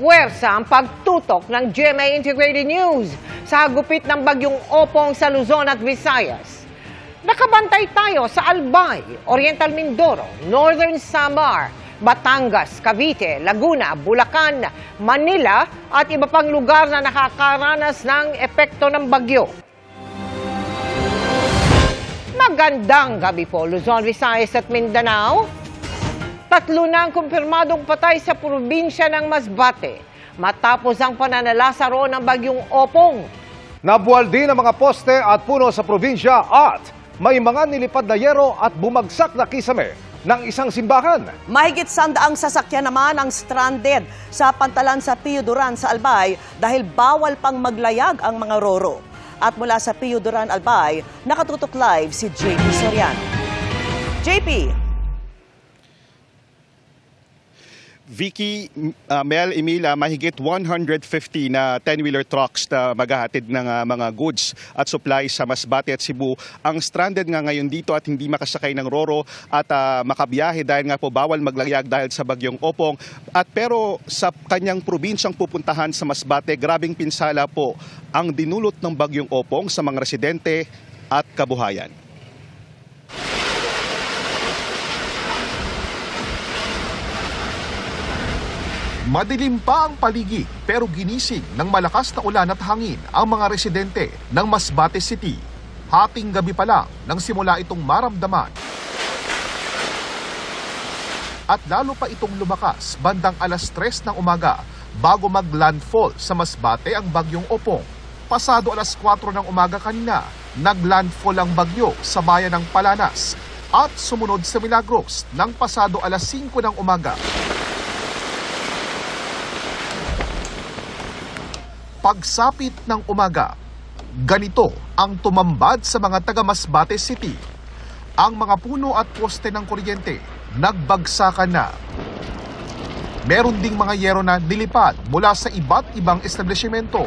puwersa ang pagtutok ng GMA Integrated News sa hagupit ng bagyong Opong sa Luzon at Visayas. Nakabantay tayo sa Albay, Oriental Mindoro, Northern Samar, Batangas, Cavite, Laguna, Bulacan, Manila at iba pang lugar na nakakaranas ng epekto ng bagyo. Magandang gabi po, Luzon, Visayas at Mindanao. 3 na ang kumpirmadong patay sa probinsya ng Masbate matapos ang pananalasa roon ng bagyong Opong. Nabuwal din ang mga poste at puno sa probinsya at may mga nilipad na yero at bumagsak na kisame ng isang simbahan. Mahigit 100 sasakyan naman ang stranded sa pantalan sa Pio Duran sa Albay dahil bawal pang maglayag ang mga roro. At mula sa Pio Duran, Albay, nakatutok live si JP Soriano. JP. Vicky, Mel, Emila, mahigit 150 na 10-wheeler trucks na maghahatid ng mga goods at supplies sa Masbate at Cebu ang stranded nga ngayon dito at hindi makasakay ng roro at makabiyahe dahil nga po bawal maglayag dahil sa bagyong Opong. Pero sa kanyang probinsyang pupuntahan sa Masbate, grabing pinsala po ang dinulot ng bagyong Opong sa mga residente at kabuhayan. Madilim pa ang paligid pero ginising ng malakas na ulan at hangin ang mga residente ng Masbate City. Hating gabi pa lang nang simula itong maramdaman. At lalo pa itong lumakas bandang alas 3 ng umaga bago mag-landfall sa Masbate ang bagyong Opong. Pasado alas 4 ng umaga kanina, nag-landfall ang bagyo sa bayan ng Palanas at sumunod sa Milagros ng pasado alas 5 ng umaga. Pagsapit ng umaga, ganito ang tumambad sa mga taga Masbate City. Ang mga puno at poste ng kuryente nagbagsakan na. Meron ding mga yero na nilipad mula sa iba't ibang establishmento.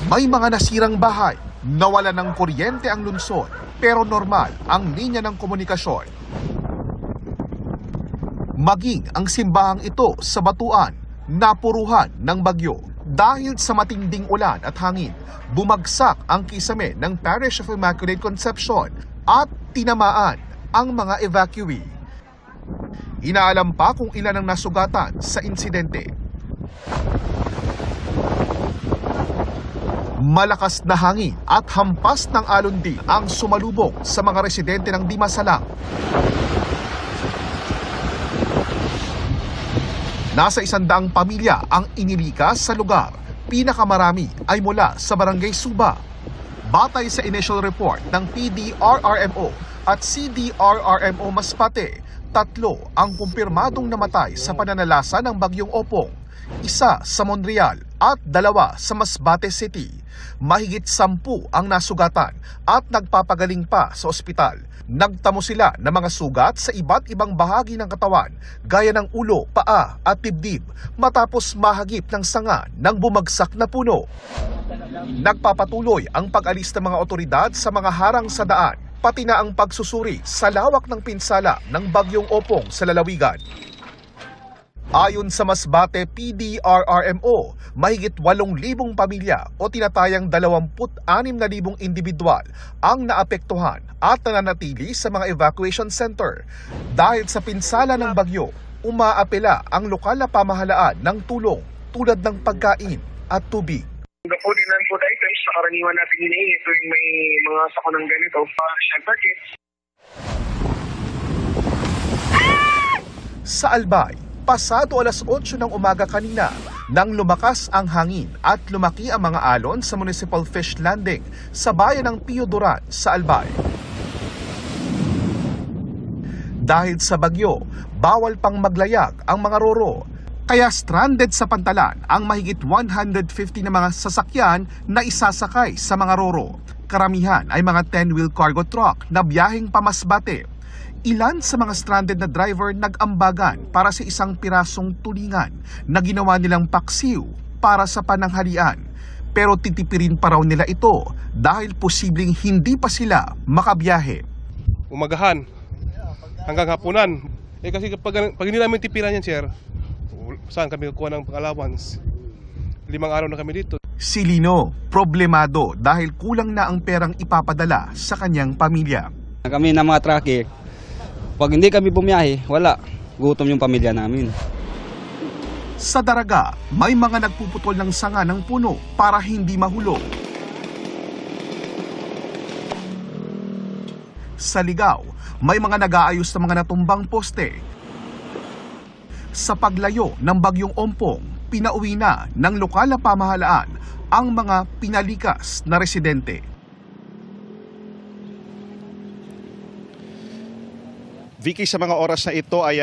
May mga nasirang bahay, nawala ng kuryente ang lungsod, pero normal ang linya ng komunikasyon. Maging ang simbahang ito sa Batuan, napuruhan ng bagyo. Dahil sa matinding ulan at hangin, bumagsak ang kisame ng Parish of Immaculate Conception at tinamaan ang mga evacuee. Inaalam pa kung ilan ang nasugatan sa insidente. Malakas na hangin at hampas ng alon din ang sumalubong sa mga residente ng Dimasalang. Nasa 100 pamilya ang inilikas sa lugar. Pinakamarami ay mula sa Barangay Suba. Batay sa initial report ng PDRRMO at CDRRMO Masbate, 3 ang kumpirmadong namatay sa pananalasa ng bagyong Opong, 1 sa Monreal at 2 sa Masbate City. Mahigit 10 ang nasugatan at nagpapagaling pa sa ospital. Nagtamo sila ng mga sugat sa iba't ibang bahagi ng katawan, gaya ng ulo, paa at dibdib, matapos mahagip ng sanga ng bumagsak na puno. Nagpapatuloy ang pag-alis ng mga otoridad sa mga harang sa daan, pati na ang pagsusuri sa lawak ng pinsala ng bagyong Opong sa lalawigan. Ayon sa Masbate PDRRMO, mahigit 8,000 pamilya o tinatayang 26,000 individual ang naapektuhan at nananatili sa mga evacuation center. Dahil sa pinsala ng bagyo, umaapela ang lokal na pamahalaan ng tulong tulad ng pagkain at tubig. Ordinance po dahil sa karaniwan natin hinihingi tuwing may mga sakunang ganito para shelter kits. Sa Albay, pasado alas 8 ng umaga kanina nang lumakas ang hangin at lumaki ang mga alon sa Municipal Fish Landing sa bayan ng Pio Duran sa Albay. Dahil sa bagyo, bawal pang maglayag ang mga roro. Kaya stranded sa pantalan ang mahigit 150 na mga sasakyan na isasakay sa mga roro. Karamihan ay mga 10-wheel cargo truck na biyaheng pamasbate. Ilan sa mga stranded na driver nag-ambagan para sa isang pirasong tulingan na ginawa nilang paksiw para sa pananghalian. Pero titipirin pa raw nila ito dahil posibleng hindi pa sila makabiyahe. Umagahan hanggang hapunan. Kasi pag hindi namin tipiran yan, sir, saan kami kukuha ng pang-allowance. 5 araw na kami dito. Si Lino, problemado dahil kulang na ang perang ipapadala sa kanyang pamilya. Kami na mga trucker, pag hindi kami bumiyahe, wala. Gutom yung pamilya namin. Sa Daraga, may mga nagpuputol ng sanga ng puno para hindi mahulog. Sa Ligao, may mga nag-aayos ng mga natumbang poste. Sa paglayo ng bagyong Ompong, pinauwi na ng lokal na pamahalaan ang mga pinalikas na residente. Vicky, sa mga oras na ito ay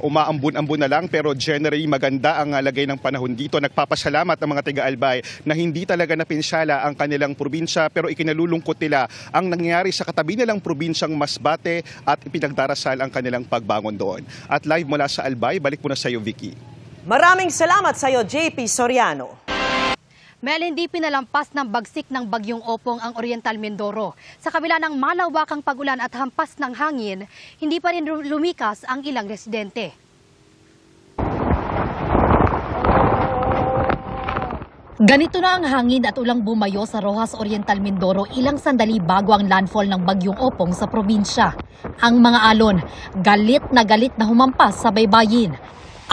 umaambun-ambun na lang pero generally maganda ang lagay ng panahon dito. Nagpapasalamat ang mga taga-Albay na hindi talaga napinsala ang kanilang probinsya pero ikinalulungkot nila ang nangyari sa katabi nilang probinsyang Masbate at ipinagdarasal ang kanilang pagbangon doon. At live mula sa Albay, balik mo na sa iyo, Vicky. Maraming salamat sa iyo, JP Soriano. Mel, hindi pinalampas ng bagsik ng bagyong Opong ang Oriental Mindoro. Sa kabila ng malawakang pagulan at hampas ng hangin, hindi pa rin lumikas ang ilang residente. Ganito na ang hangin at ulang bumayo sa Roxas Oriental Mindoro ilang sandali bago ang landfall ng bagyong Opong sa probinsya. Ang mga alon, galit na humampas sa baybayin.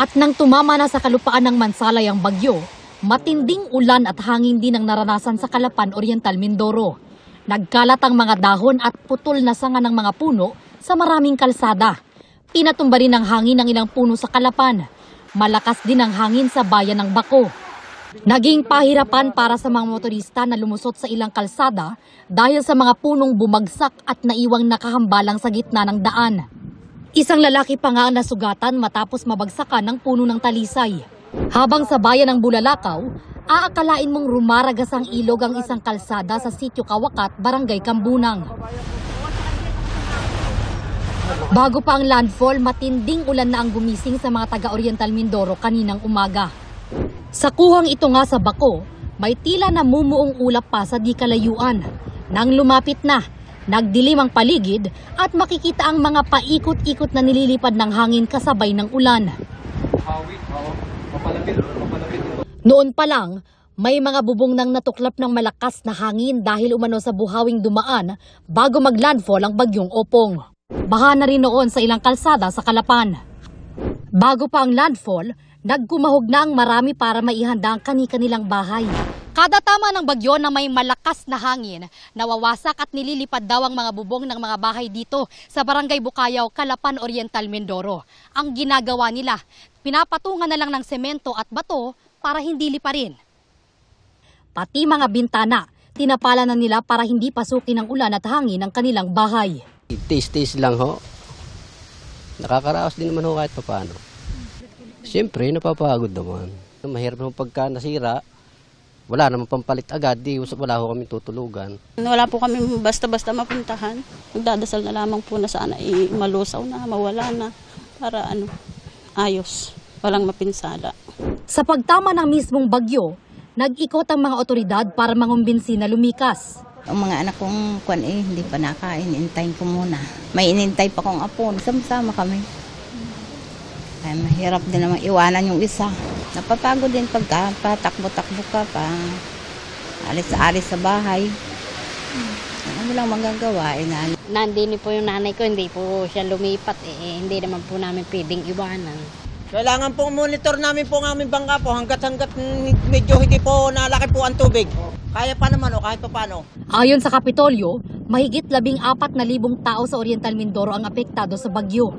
At nang tumama na sa kalupaan ng Mansalay ang bagyo, matinding ulan at hangin din ang naranasan sa Calapan, Oriental Mindoro. Nagkalat ang mga dahon at putol na sanga ng mga puno sa maraming kalsada. Pinatumba rin ng hangin ang ilang puno sa Calapan. Malakas din ang hangin sa bayan ng Baco. Naging pahirapan para sa mga motorista na lumusot sa ilang kalsada dahil sa mga punong bumagsak at naiwang nakahambalang sa gitna ng daan. Isang lalaki pa nga ang nasugatan matapos mabagsakan ng puno ng talisay. Habang sa bayan ng Bulalakaw, aakalain mong rumaragas ang ilog ang isang kalsada sa Sitio Kawakat, Barangay Kambunang. Bago pa ang landfall, matinding ulan na ang gumising sa mga taga-Oriental Mindoro kaninang umaga. Sa kuhang ito nga sa Baco, may tila namumuong ulap pa sa di kalayuan. Nang lumapit na, nagdilim ang paligid at makikita ang mga paikot-ikot na nililipad ng hangin kasabay ng ulan. Noon pa lang, may mga bubong nang natuklap ng malakas na hangin dahil umano sa buhawing dumaan bago maglandfall ang bagyong Opong. Baha na rin noon sa ilang kalsada sa Calapan. Bago pa ang landfall, nagkumahog na ang marami para maihanda ang kani-kanilang bahay. Kada tama ng bagyo na may malakas na hangin, nawawasak at nililipad daw ang mga bubong ng mga bahay dito sa Barangay Bukayaw, Calapan, Oriental Mindoro. Ang ginagawa nila, pinapatungan na lang ng semento at bato para hindi liparin. Pati mga bintana, tinapala na nila para hindi pasukin ng ulan at hangin ang kanilang bahay. Tis-tis lang ho. Nakakaraos din naman ho kahit paano. Siyempre, napapagod naman. Mahirap naman pagka nasira. Wala naman pampalit agad, wala ho kami tutulugan. Wala po kami basta-basta mapuntahan. Nagdadasal na lamang po na sana malusaw na, mawala na, para ayos, walang mapinsala. Sa pagtama ng mismong bagyo, nag-ikot ang mga otoridad para mangumbinsi na lumikas. Ang mga anak kong hindi pa nakain, intayin ko muna. May inintay pa kong apo, sama-sama kami. Ay, mahirap din naman iwanan yung isa. Napapagod din pagka patakbo-takbo ka pa. Alis sa bahay. Ano lang magagawa? Nandini po yung nanay ko, hindi po siya lumipat. Hindi naman po namin pwedeng iwanan. Kailangan po monitor namin po ang aming bangka po hanggat medyo hindi po nalaki po ang tubig. Kaya pa naman kahit pa paano. Ayon sa Kapitolyo, mahigit 14,000 tao sa Oriental Mindoro ang apektado sa bagyo.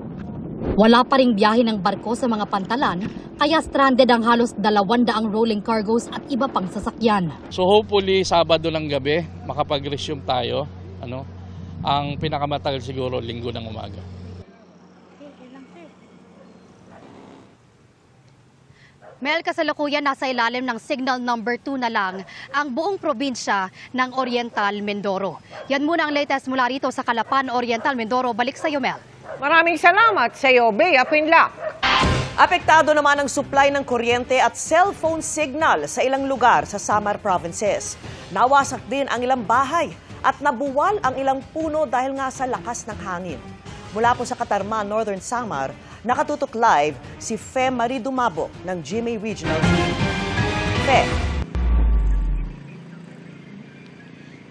Wala pa ring biyahe ng barko sa mga pantalan, kaya stranded ang halos 200 rolling cargos at iba pang sasakyan. So hopefully Sabado ng gabi makapag-resume tayo. Ang pinakamatagal siguro Linggo ng umaga. Mel, kasalukuyan nasa ilalim ng signal number 2 na lang ang buong probinsya ng Oriental Mindoro. Yan muna ang latest mula rito sa Calapan, Oriental Mindoro. Balik sa iyo, Mel. Maraming salamat sa iyo, Bea Pinlac. Apektado naman ang supply ng kuryente at cellphone signal sa ilang lugar sa Samar provinces. Nawasak din ang ilang bahay at nabuwal ang ilang puno dahil nga sa lakas ng hangin. Mula po sa Katarman, Northern Samar, nakatutok live si Fe Marie Dumabo ng GMA Regional TV. Fe.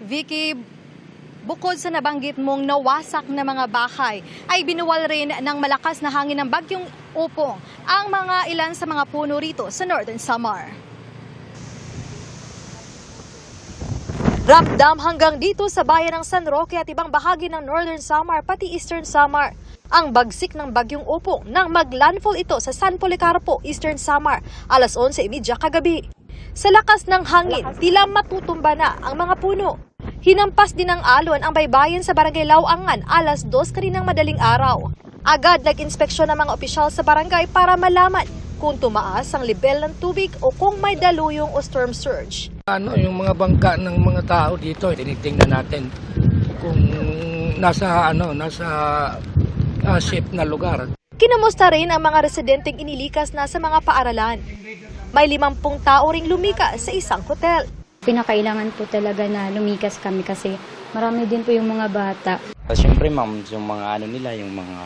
Vicky, bukod sa nabanggit mong nawasak na mga bahay, ay binuwal rin ng malakas na hangin ng bagyong Opong ang mga ilan sa mga puno rito sa Northern Samar. Ramdam hanggang dito sa bayan ng San Roque at ibang bahagi ng Northern Samar pati Eastern Samar ang bagsik ng bagyong Opong nang maglandfall ito sa San Policarpo, Eastern Samar, alas 11:30 kagabi. Sa lakas ng hangin, tila matutumba na ang mga puno. Hinampas din ng alon ang baybayin sa Barangay Lauangan alas 2 kaninang madaling araw. Agad nag-inspeksyon ng mga opisyal sa barangay para malaman kung tumaas ang level ng tubig o kung may daluyong o storm surge. Yung mga bangka ng mga tao dito, tinitingnan natin kung nasa safe na lugar. Kinamusta rin ang mga residenteng inilikas na sa mga paaralan. May 50 tao ring lumikas sa isang hotel. Pinakailangan po talaga na lumikas kami kasi marami din po yung mga bata. Siyempre ma'am, yung mga yung mga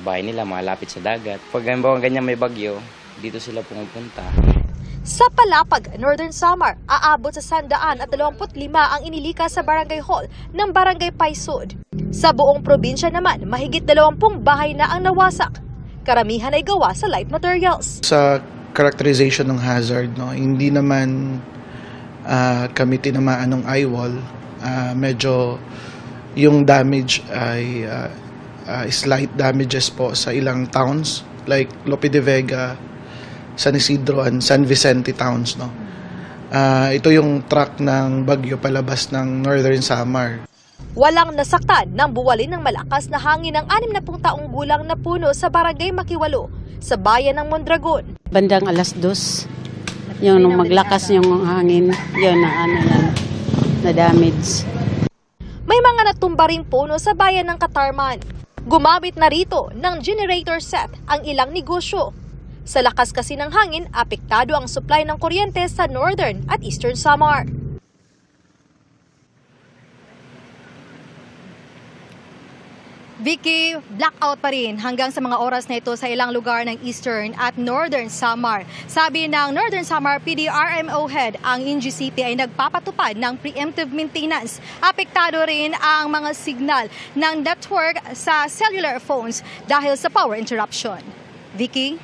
bahay nila, malapit sa dagat. Pag ganyan may bagyo, dito sila pumupunta. Sa Palapag, Northern Samar, aabot sa 125 ang inilikas sa Barangay Hall ng Barangay Paisud. Sa buong probinsya naman, mahigit 20 bahay na ang nawasak. Karamihan ay gawa sa light materials. Sa characterization ng hazard, hindi naman kami tinamaan ng eye wall. Medyo yung damage ay slight damages po sa ilang towns like Lope de Vega, San Isidro and San Vicente towns. Ito yung track ng bagyo palabas ng Northern Samar. Walang nasaktan nang buwalin ng malakas na hangin ng 60 taong gulang na puno sa Barangay Makiwalo sa bayan ng Mondragon. Bandang alas 2. Yung maglakas yung hangin, yun na damage. May mga natumba ring puno sa bayan ng Katarman. Gumamit na rito ng generator set ang ilang negosyo. Sa lakas kasi ng hangin, apektado ang supply ng kuryente sa Northern at Eastern Samar. Vicky, blackout pa rin hanggang sa mga oras na ito sa ilang lugar ng Eastern at Northern Samar. Sabi ng Northern Samar PDRMO head, ang NGCP ay nagpapatupad ng preemptive maintenance. Apektado rin ang mga signal ng network sa cellular phones dahil sa power interruption. Vicky?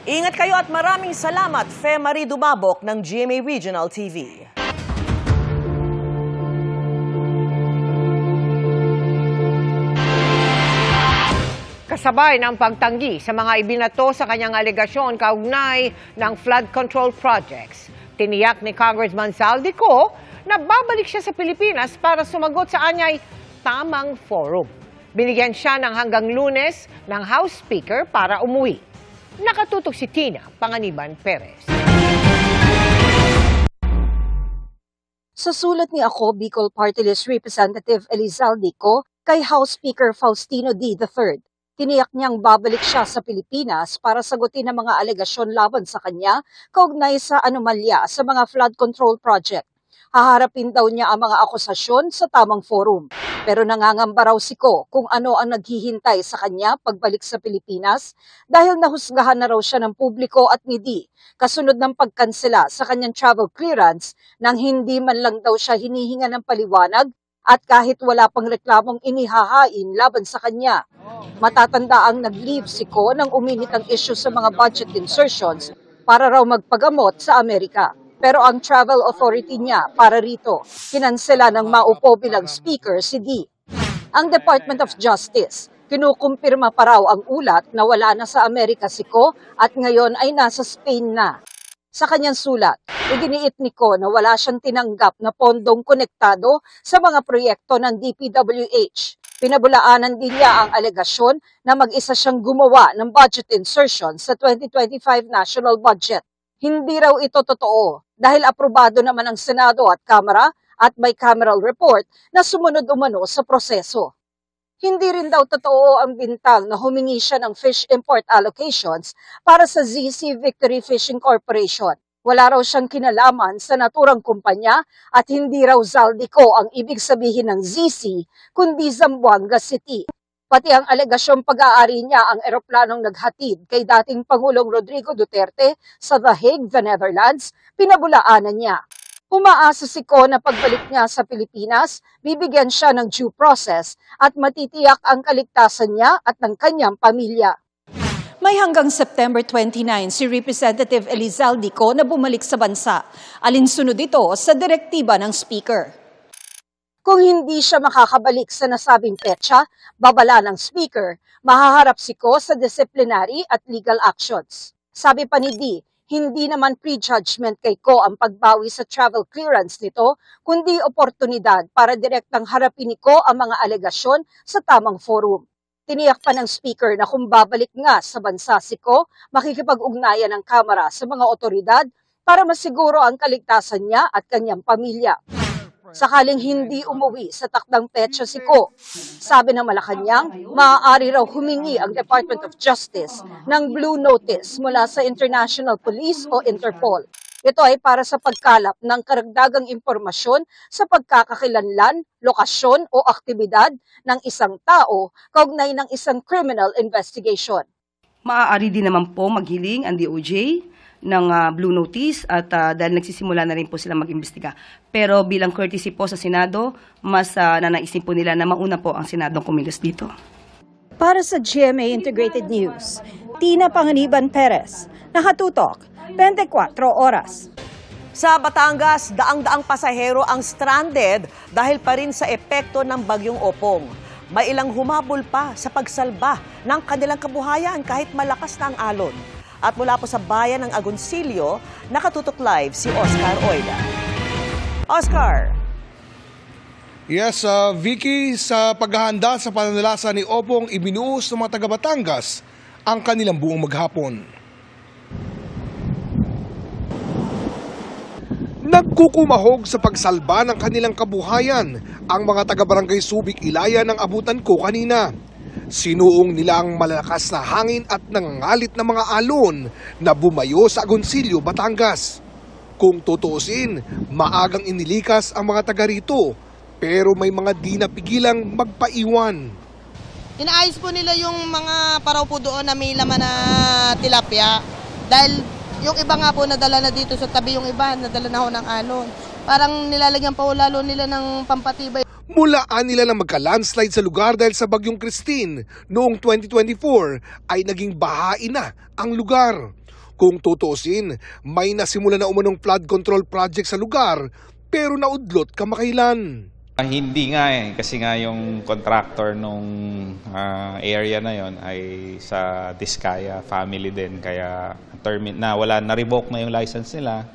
Ingat kayo at maraming salamat, Fe Marie Dumabok ng GMA Regional TV. Kasabay ng pagtanggi sa mga ibinato sa kanyang alegasyon kaugnay ng flood control projects. Tiniyak ni Congressman Zaldico na babalik siya sa Pilipinas para sumagot sa anyay tamang forum. Binigyan siya ng hanggang Lunes ng House Speaker para umuwi. Nakatutok si Tina Panganiban Perez. Sa sulat ni Ako Bicol Party List Representative Elizaldico kay House Speaker Faustino D. III, tiniyak niyang babalik siya sa Pilipinas para sagutin ang mga alegasyon laban sa kanya kaugnay sa anomalya sa mga flood control project. Haharapin daw niya ang mga akusasyon sa tamang forum. Pero nangangamba raw si Ko kung ano ang naghihintay sa kanya pagbalik sa Pilipinas dahil nahusgahan na raw siya ng publiko at ni D kasunod ng pagkansela sa kanyang travel clearance nang hindi man lang daw siya hinihinga ng paliwanag at kahit wala pang reklamong inihahain laban sa kanya. Matatanda ang nag-leave si Ko nang uminit ang issue sa mga budget insertions para raw magpagamot sa Amerika. Pero ang travel authority niya para rito, kinansela ng maupo bilang speaker si D. Ang Department of Justice, kinukumpirma pa raw ang ulat na wala na sa Amerika si Ko at ngayon ay nasa Spain na. Sa kanyang sulat, iginiit ni Ko na wala siyang tinanggap na pondong konektado sa mga proyekto ng DPWH. Pinabulaanan din niya ang alegasyon na mag-isa siyang gumawa ng budget insertion sa 2025 national budget. Hindi raw ito totoo dahil aprobado naman ng Senado at Kamara at bicameral report na sumunod umano sa proseso. Hindi rin daw totoo ang bintang na humingi siya ng fish import allocations para sa ZC Victory Fishing Corporation. Wala raw siyang kinalaman sa naturang kumpanya at hindi raw Zaldico ang ibig sabihin ng ZC kundi Zamboanga City. pati ang alegasyong pag-aari niya ang eroplanong naghatid kay dating Pangulong Rodrigo Duterte sa The Hague, the Netherlands, pinabulaanan niya. Umaasa si Ko na pagbalik niya sa Pilipinas, bibigyan siya ng due process at matitiyak ang kaligtasan niya at ng kanyang pamilya. May hanggang September 29 si Representative Elizalde Co na bumalik sa bansa. Alinsunod ito sa direktiba ng Speaker. Kung hindi siya makakabalik sa nasabing petsa, babala ng Speaker, mahaharap si Co sa disciplinary at legal actions. Sabi pa ni D, hindi naman prejudgment kay Ko ang pagbawi sa travel clearance nito, kundi oportunidad para direktang harapin ni Ko ang mga alegasyon sa tamang forum. Tiniyak pa ng Speaker na kung babalik nga sa bansa si Ko, makikipag-ugnayan ng Kamara sa mga otoridad para masiguro ang kaligtasan niya at kanyang pamilya. Sakaling hindi umuwi sa takdang petsa si Ko, sabi ng Malacanang, maaari raw humingi ang Department of Justice ng Blue Notice mula sa International Police o Interpol. Ito ay para sa pagkalap ng karagdagang impormasyon sa pagkakakilanlan, lokasyon o aktibidad ng isang tao kaugnay ng isang criminal investigation. Maaari din naman po maghiling ang DOJ ng Blue Notice at dahil nagsisimula na rin po sila mag-imbestiga. Pero bilang courtesy po sa Senado, mas nanaisin po nila na mauna po ang Senado kumilos dito. Para sa GMA Integrated News, Tina Panganiban Perez, nakatutok 24 oras. Sa Batangas, daang-daang pasahero ang stranded dahil pa rin sa epekto ng bagyong Opong. May ilang humabol pa sa pagsalba ng kanilang kabuhayan kahit malakas na ang alon. At mula po sa bayan ng Agoncillo, nakatutok live si Oscar Oida. Oscar! Yes, Vicky, sa paghahanda sa pananalasa ni Opong, ibinuhos ng mga taga-Batangas ang kanilang buong maghapon. Nagkukumahog sa pagsalba ng kanilang kabuhayan ang mga taga-barangay Subic, Ilaya ng abutan ko kanina. Sinuong nila ang malalakas na hangin at nangangalit na mga alon na bumayo sa Agoncillo, Batangas. Kung tutuusin, maagang inilikas ang mga taga rito, pero may mga di napigilang magpaiwan. Inaayos po nila yung mga paraw po doon na may laman na tilapia dahil yung iba nga po nadala na dito sa tabi, yung iba nadala na ho ng alon. Parang nilalagyan pa ho lalo nila ng pampatibay. Mulaan nila na magka-landslide sa lugar dahil sa bagyong Christine noong 2024 ay naging bahain na ang lugar. Kung tutuusin, may nasimula na umanong flood control project sa lugar pero naudlot kamakailan. Hindi nga kasi nga yung contractor nung area na yon ay sa Diskaya family din kaya wala na-revoke na yung license nila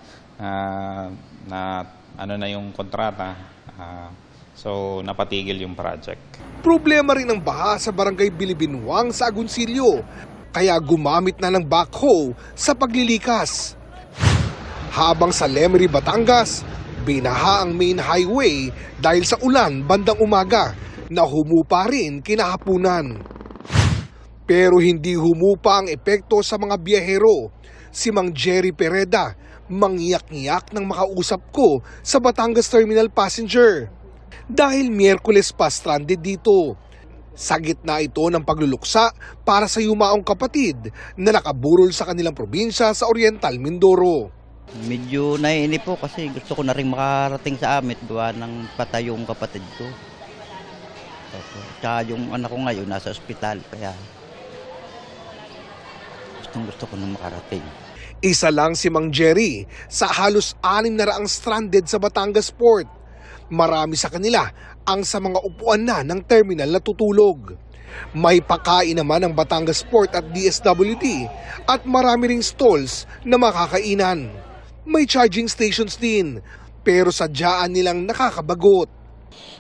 na ano na yung kontrata. So napatigil yung project. Problema rin ang baha sa barangay Bilibinwang sa Agoncillo, kaya gumamit na ng backhoe sa paglilikas. Habang sa Lemery, Batangas, binaha ang main highway dahil sa ulan bandang umaga na humupa rin kinahapunan. Pero hindi humupa ang epekto sa mga biyahero. Si Mang Jerry Pereda, mangiyak-ngiyak nang makausap ko sa Batangas Terminal Passenger. Dahil Miyerkules pa stranded dito. Sa gitna ito ng pagluluksa para sa yumaong kapatid na nakaburol sa kanilang probinsya sa Oriental Mindoro. Medyo naiinip po kasi gusto ko na rin makarating sa amin gawa ng patay yung kapatid ko. Tsaka yung anak ko ngayon nasa ospital kaya gusto ko na makarating. Isa lang si Mang Jerry sa halos 600 stranded sa Batangas Port. Marami sa kanila ang sa mga upuan na ng terminal na tutulog. May pakain naman ang Batangas Port at DSWD at marami ring stalls na makakainan. May charging stations din, pero sadyaan nilang nakakabagot.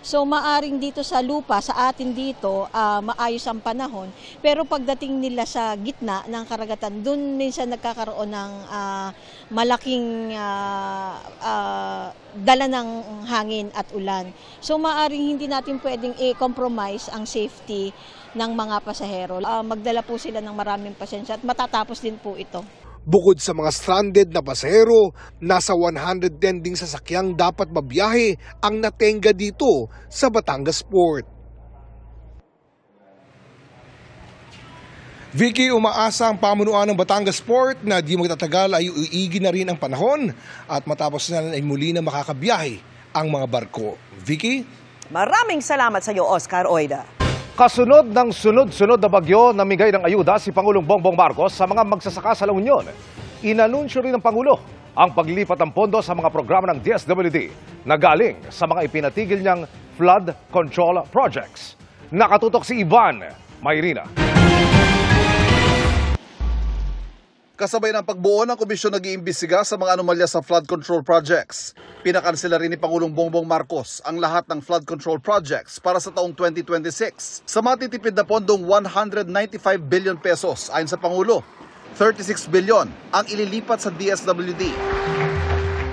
So maaring dito sa lupa, sa atin dito, maayos ang panahon. Pero pagdating nila sa gitna ng karagatan, dun minsan nagkakaroon ng malaking dala ng hangin at ulan. So maaring hindi natin pwedeng i-compromise ang safety ng mga pasahero. Magdala po sila ng maraming pasensya at matatapos din po ito. Bukod sa mga stranded na pasahero, nasa 110 ding sasakyang dapat mabiyahe ang natenga dito sa Batangas Port. Vicky, umaasa ang pamunuan ng Batangas Port na di magtatagal ay uigi na rin ang panahon at matapos na ay muli na makakabiyahe ang mga barko. Vicky? Maraming salamat sa iyo, Oscar Oida. Kasunod ng sunod-sunod na bagyo, namigay ng ayuda si Pangulong Bongbong Marcos sa mga magsasaka sa La Union. Inanunsyo rin ng Pangulo ang paglipat ng pondo sa mga programa ng DSWD na galing sa mga ipinatigil niyang flood control projects. Nakatutok si Ivan Mayrina. Kasabay ng pagbuo ng komisyon nag-iimbestiga sa mga anomalya sa flood control projects. Pinakansela rin ni Pangulong Bongbong Marcos ang lahat ng flood control projects para sa taong 2026. Sa matitipid na pondong 195 billion pesos ayon sa Pangulo, 36 billion ang ililipat sa DSWD.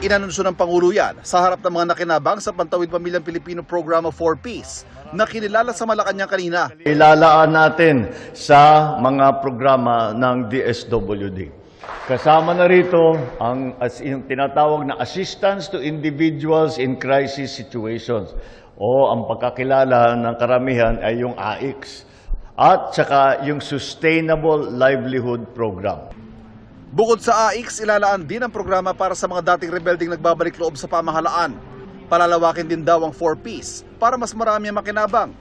Inanunsyo ng Pangulo yan sa harap ng mga nakinabang sa Pantawid Pamilyang Pilipino Programa 4Ps na kinilala sa Malacanang kanina. Ilalaan natin sa mga programa ng DSWD. Kasama na rito yung tinatawag na assistance to individuals in crisis situations o ang pagkakilala ng karamihan ay yung AICS at saka yung Sustainable Livelihood Program. Bukod sa AICS, ilalaan din ang programa para sa mga dating rebelding nagbabalik loob sa pamahalaan. Palalawakin din daw ang 4Ps para mas marami ang makinabang.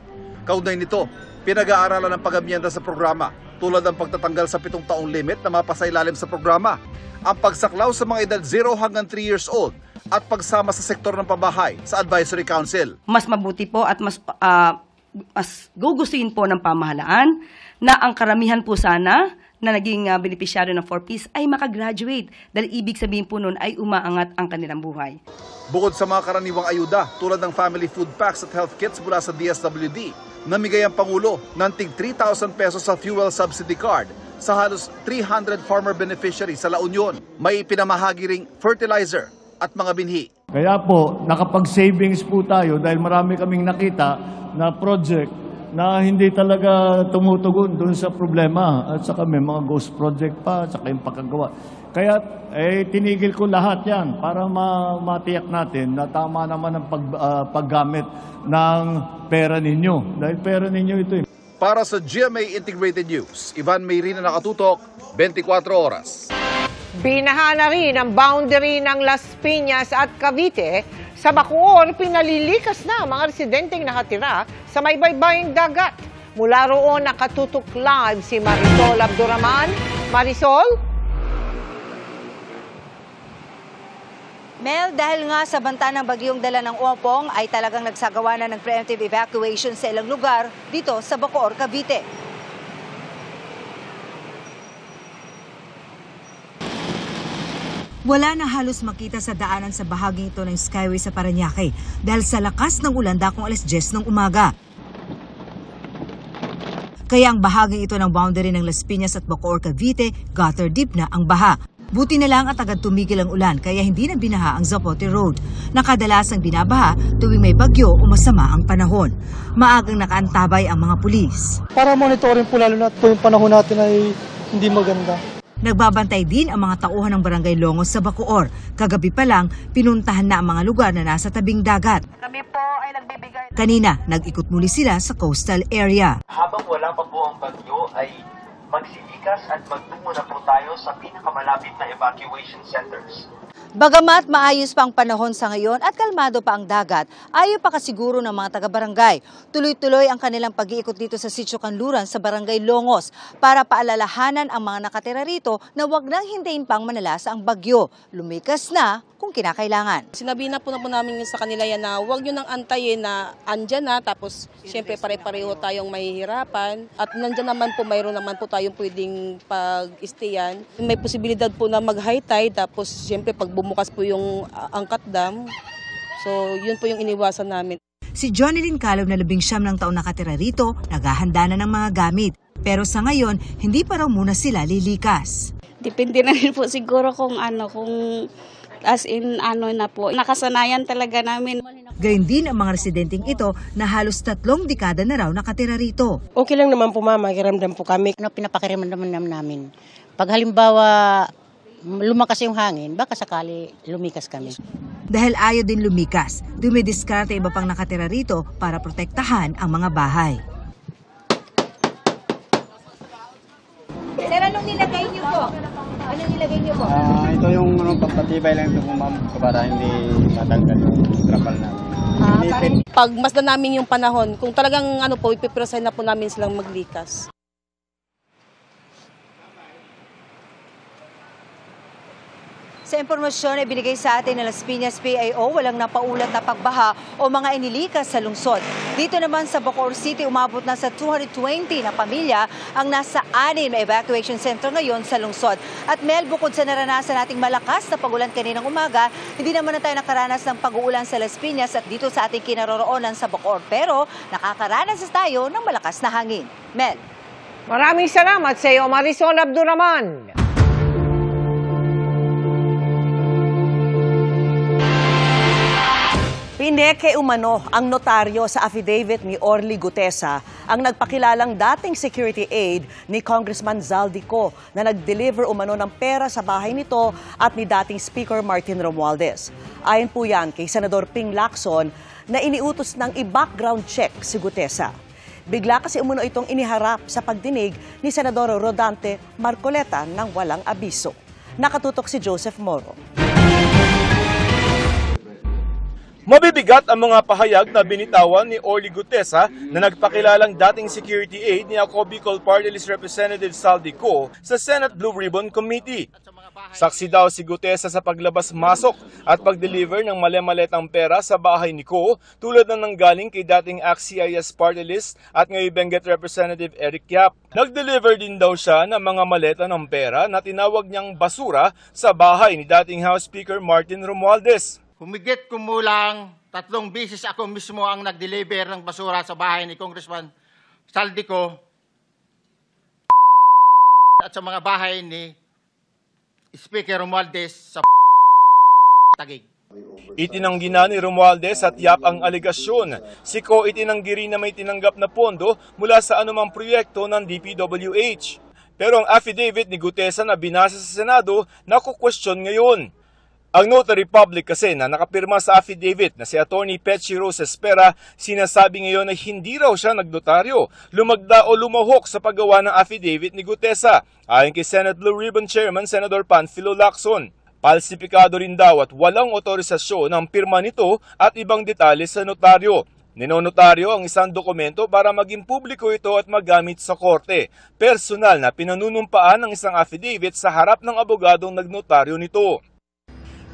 Kaugnay nito, pinag-aaralan ng pag-amyenda sa programa tulad ng pagtatanggal sa 7 taong limit na mapasailalim sa programa, ang pagsaklaw sa mga edad 0 hanggang 3 years old at pagsama sa sektor ng pambahay sa Advisory Council. Mas mabuti po at mas gugustuhin po ng pamahalaan na ang karamihan po sana na naging benepisyaryo ng 4Ps ay makagraduate dahil ibig sabihin po nun ay umaangat ang kanilang buhay. Bukod sa mga karaniwang ayuda tulad ng family food packs at health kits mula sa DSWD, namigay ang Pangulo ng tig 3,000 pesos sa fuel subsidy card sa halos 300 farmer beneficiaries sa La Union. May pinamahagi ring fertilizer at mga binhi. Kaya po, nakapag-savings po tayo dahil marami kaming nakita na project na hindi talaga tumutugon doon sa problema. At saka may mga ghost project pa, at saka yung pagkagawa. Kaya tinigil ko lahat yan para matiyak natin na tama naman ang paggamit ng pera ninyo. Dahil pera ninyo ito. Para sa GMA Integrated News, Ivan Mayrina, nakatutok, 24 oras. Binaha na rin ang boundary ng Las Piñas at Cavite. Sa Bacoor, pinalilikas na mga residenteng nakatira sa may baybaying dagat. Mula roon nakatutok live si Marisol Abduraman. Marisol? Mel, dahil nga sa banta ng bagyong dala ng Opong ay talagang nagsagawa na ng preemptive evacuation sa ilang lugar dito sa Bacoor, Cavite. Wala na halos makita sa daanan sa bahaging ito ng Skyway sa Parañaque dahil sa lakas ng ulan dakong 10:00 ng umaga. Kaya ang bahaging ito ng boundary ng Las Piñas at Bacoor, Cavite, gutter deep na ang baha. Buti na lang at agad tumigil ang ulan kaya hindi na binaha ang Zapote Road na kadalasang binabaha tuwing may bagyo o masama ang panahon. Maagang nakaantabay ang mga pulis. Para monitorin po lalo na po yung panahon natin ay hindi maganda. Nagbabantay din ang mga tauhan ng Barangay Longos sa Bacoor. Kagabi pa lang, pinuntahan na ang mga lugar na nasa tabing dagat. Kami po ay nagbibigay. Kanina, nag-ikot muli sila sa coastal area. Habang wala pa po ang bagyo ay magsilikas at magtungo na po tayo sa pinakamalapit na evacuation centers. Bagamat maayos pa ang panahon sa ngayon at kalmado pa ang dagat, ayaw pa kasiguro ng mga taga-barangay. Tuloy-tuloy ang kanilang pag-iikot dito sa Sitio Kanluran sa Barangay Longos para paalalahanan ang mga nakatira rito na wag nang hintayin pang manalasa ang bagyo. Lumikas na kung kinakailangan. Sinabi na po namin sa kanila yan na huwag nyo nang antayin na andyan na tapos siyempre pare-pareho tayong mahihirapan at nandyan naman po mayroon naman po tayong pwedeng pag-stayan. May posibilidad po na mag-high tide tapos siyempre pag bumukas po yung Angkat Dam, so yun po yung iniwasan namin. Si Jonilyn Calov na 19 ng taon nakatira rito, naghahanda na ng mga gamit. Pero sa ngayon, hindi pa raw muna sila lilikas. Depende na rin po siguro kung as in na po. Nakasanayan talaga namin. Gayun din ang mga residenteng ito na halos 3 dekada na raw nakatira rito. Okay lang naman po mama, kiramdam po kami. Pinapakiramdam namin. Pag halimbawa lumakas yung hangin, baka sakali lumikas kami. Dahil ayaw din lumikas, dumidiskarte iba pang nakatira rito para protektahan ang mga bahay. anong nilagay niyo po? Anong nilagay niyo po? Ito yung pampatibay lang ito ma'am para hindi matanggal yung trapal natin. Pag masdan namin yung panahon, kung talagang ipipresay na po namin silang maglikas. Sa impormasyon na binigay sa atin ng Las Piñas PIO, walang napaulat na pagbaha o mga inilikas sa lungsod. Dito naman sa Bacoor City, umabot na sa 220 na pamilya ang nasa 6 na evacuation center ngayon sa lungsod. At Mel, bukod sa naranasan nating malakas na pagulan kaninang umaga, hindi naman na tayo nakaranas ng pag-uulan sa Las Piñas at dito sa ating kinaroroonan sa Bacoor. Pero nakakaranas tayo ng malakas na hangin. Mel. Maraming salamat sa iyo, Marisol Abduraman. Pineke umano ang notaryo sa affidavit ni Orly Gutesa ang nagpakilalang dating security aide ni Congressman Zaldico na nag-deliver umano ng pera sa bahay nito at ni dating Speaker Martin Romualdez. Ayon po yan kay Senador Ping Lacson na iniutos ng i-background check si Gutesa. Bigla kasi umano itong iniharap sa pagdinig ni Senador Rodante Marcoleta ng walang abiso. Nakatutok si Joseph Moro. Mabibigat ang mga pahayag na binitawan ni Orly Gutesa na nagpakilalang dating security aide ni ako Bicol Party List Representative Zaldico sa Senate Blue Ribbon Committee. Saksi daw si Gutesa sa paglabas-masok at pag-deliver ng mali-maletang pera sa bahay ni Ko tulad ng nanggaling kay dating ACT-CIS Party List at ngayon Benguet Representative Eric Yap. Nag-deliver din daw siya ng mga maleta ng pera na tinawag niyang basura sa bahay ni dating House Speaker Martin Romualdez. Humigit kumulang 3 beses ako mismo ang nag-deliver ng basura sa bahay ni Congressman Zaldico at sa mga bahay ni Speaker Romualdez sa Taguig. Itinanggi na ni Romualdez at Yap ang aligasyon. Si Ko itinanggi rin na may tinanggap na pondo mula sa anumang proyekto ng DPWH. Pero ang affidavit ni Gutesa na binasa sa Senado nakukwestiyon ngayon. Ang notary public kasi na nakapirma sa affidavit na si Attorney Petchy Rose Espera sinasabi ngayon na hindi raw siya nagnotaryo, lumagda o lumahok sa paggawa ng affidavit ni Gutesa, ayon kay Senate Blue Ribbon Chairman Senator Panfilo Lacson. Palsipikado rin daw at walang otorisasyon ang pirma nito at ibang detalye sa notaryo. Ninonotaryo ang isang dokumento para maging publiko ito at magamit sa korte. Personal na pinanunumpaan ng isang affidavit sa harap ng abogadong nagnotaryo nito.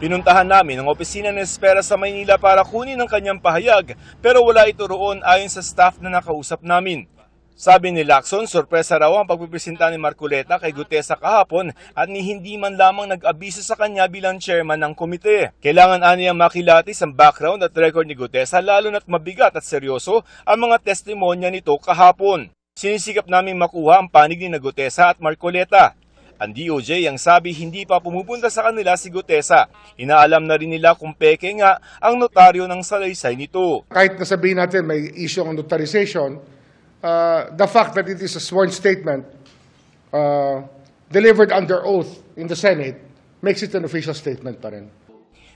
Pinuntahan namin ang opisina ng Espera sa Maynila para kunin ang kanyang pahayag pero wala ito roon ayon sa staff na nakausap namin. Sabi ni Lacson, sorpresa raw ang pagpipresenta ni Marcoleta kay Gutesa kahapon at ni hindi man lamang nag-abiso sa kanya bilang chairman ng komite. Kailangan aniyang makilatis ang background at record ni Gutesa lalo na't mabigat at seryoso ang mga testimonya nito kahapon. Sinisikap namin makuha ang panig ni Gutesa at Marcoleta. Ang DOJ ang sabi hindi pa pumupunta sa kanila si Gutesa. Inaalam na rin nila kung peke nga ang notaryo ng salaysay nito. Kahit nasabihin natin may issue ng notarization, the fact that it is a sworn statement delivered under oath in the Senate makes it an official statement pa rin.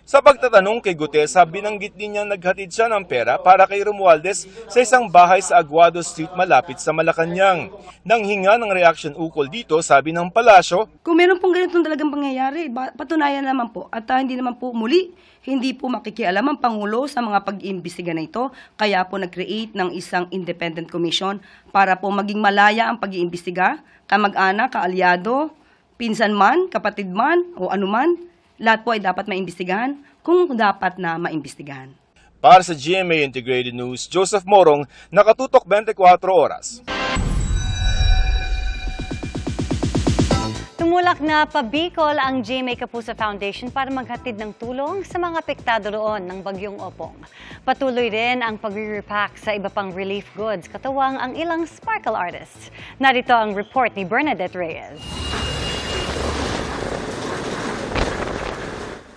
Sa pagtatanong kay Gutesa, binanggit din niyang naghatid siya ng pera para kay Romualdez sa isang bahay sa Aguado Street malapit sa Malacanang. Nang hinga ng reaction ukol dito, sabi ng palasyo, kung meron pong ganitong talagang pangyayari, patunayan naman po at hindi naman po muli, hindi po makikialam ang Pangulo sa mga pag-iimbestiga na ito. Kaya po nag-create ng isang independent commission para po maging malaya ang pag-iimbestiga, kamag-anak, kaalyado, pinsan man, kapatid man o anuman. Lahat po ay dapat maimbestigahan kung dapat na maimbestigahan. Para sa GMA Integrated News, Joseph Morong, nakatutok 24 oras. Tumulak na pa-Bicol ang GMA Kapuso Foundation para maghatid ng tulong sa mga apektado roon ng Bagyong Opong. Patuloy rin ang pag-repack sa iba pang relief goods, katuwang ang ilang sparkle artists. Narito ang report ni Bernadette Reyes.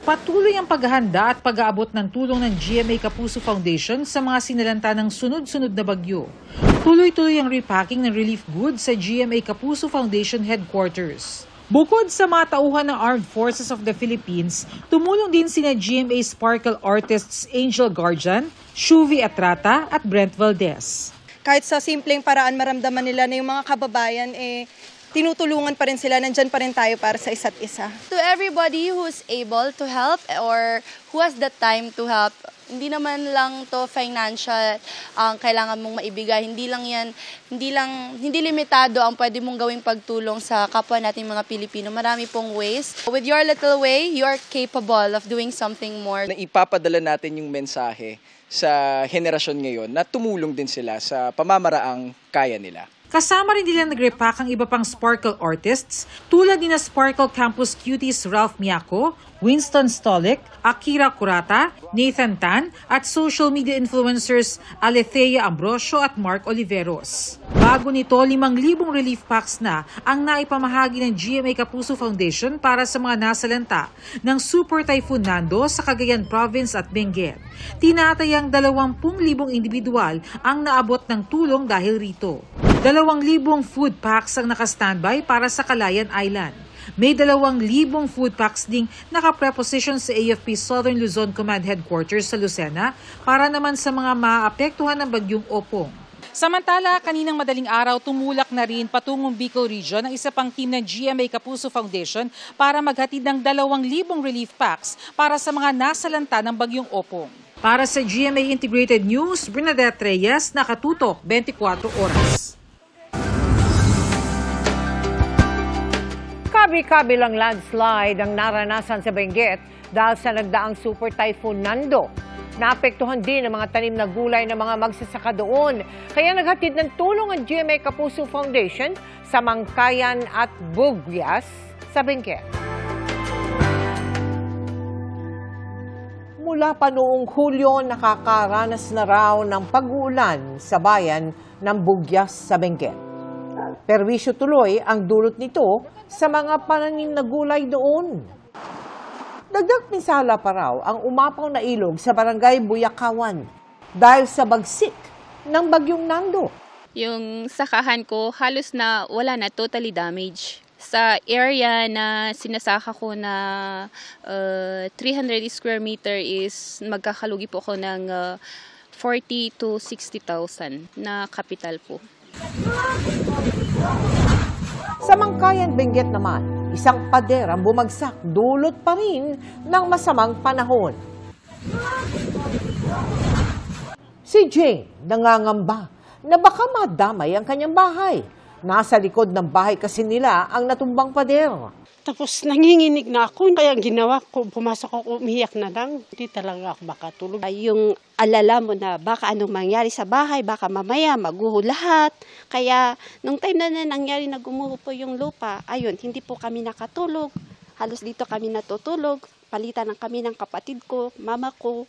Patuloy ang paghahanda at pag-aabot ng tulong ng GMA Kapuso Foundation sa mga sinalanta ng sunod-sunod na bagyo. Tuloy-tuloy ang repacking ng relief goods sa GMA Kapuso Foundation headquarters. Bukod sa mga tauhan ng Armed Forces of the Philippines, tumulong din sina GMA Sparkle artists Angel Garjan, Shuvi Atrata at Brent Valdez. Kahit sa simpleng paraan maramdaman nila na yung mga kababayan tinutulungan pa rin sila, nandyan pa rin tayo para sa isa't isa. To everybody who's able to help or who has the time to help, hindi naman lang to financial ang kailangan mong maibigay. Hindi limitado ang pwede mong gawing pagtulong sa kapwa nating mga Pilipino. Marami pong ways. With your little way, you are capable of doing something more. Ipapadala natin yung mensahe sa henerasyon ngayon na tumulong din sila sa pamamaraang kaya nila. Kasama rin nila nag-repack ang iba pang Sparkle artists tulad ni na Sparkle Campus Cuties Ralph Miaco, Winston Stolik, Akira Kurata, Nathan Tan at social media influencers Alethea Ambrosio at Mark Oliveros. Bago nito, 5,000 relief packs na ang naipamahagi ng GMA Kapuso Foundation para sa mga nasalanta ng Super Typhoon Nando sa Cagayan Province at Benguet. Tinatayang 20,000 individual ang naabot ng tulong dahil rito. 2,000 food packs ang naka-standby para sa Calayan Island. May 2,000 food packs ding naka-preposition sa AFP Southern Luzon Command Headquarters sa Lucena para naman sa mga maapektuhan ng bagyong Opong. Samantala, kaninang madaling araw, tumulak na rin patungong Bicol Region ang isa pang team ng GMA Kapuso Foundation para maghatid ng 2,000 relief packs para sa mga nasalanta ng bagyong Opong. Para sa GMA Integrated News, Bernadette Reyes, nakatutok 24 oras. Kabi-kabilang landslide ang naranasan sa Benguet dahil sa nagdaang Super Typhoon Nando. Naapektuhan din ang mga tanim na gulay ng mga magsasaka doon. Kaya naghatid ng tulong ang GMA Kapuso Foundation sa Mangkayan at Bugyas sa Benguet. Mula pa noong Hulyo, nakakaranas na raw ng pag-uulan sa bayan ng Bugyas sa Benguet. Perwisyo tuloy ang dulot nito sa mga pananim na gulay doon. Dagdag pinsala pa raw ang umapaw na ilog sa barangay Buyakawan dahil sa bagsik ng bagyong Nando. Yung sakahan ko halos na wala na, totally damage. Sa area na sinasaka ko na 300 square meter is magkakalugi po ako ng 40 to 60,000 na kapital po. Sa Mangkayan, Benguet naman, isang pader ang bumagsak, dulot pa rin ng masamang panahon. Si Jane nangangamba na baka madamay ang kanyang bahay. Nasa likod ng bahay kasi nila ang natumbang pader. Tapos nanginginig na ako, kaya ginawa ko, pumasok ako, umiyak na lang. Hindi talaga ako makatulog. Yung alala mo na baka anong mangyari sa bahay, baka mamaya maguho lahat. Kaya nung time na nangyari na gumuho po yung lupa, ayun, hindi po kami nakatulog. Halos dito kami natutulog. Palitan ng kami ng kapatid ko, mama ko.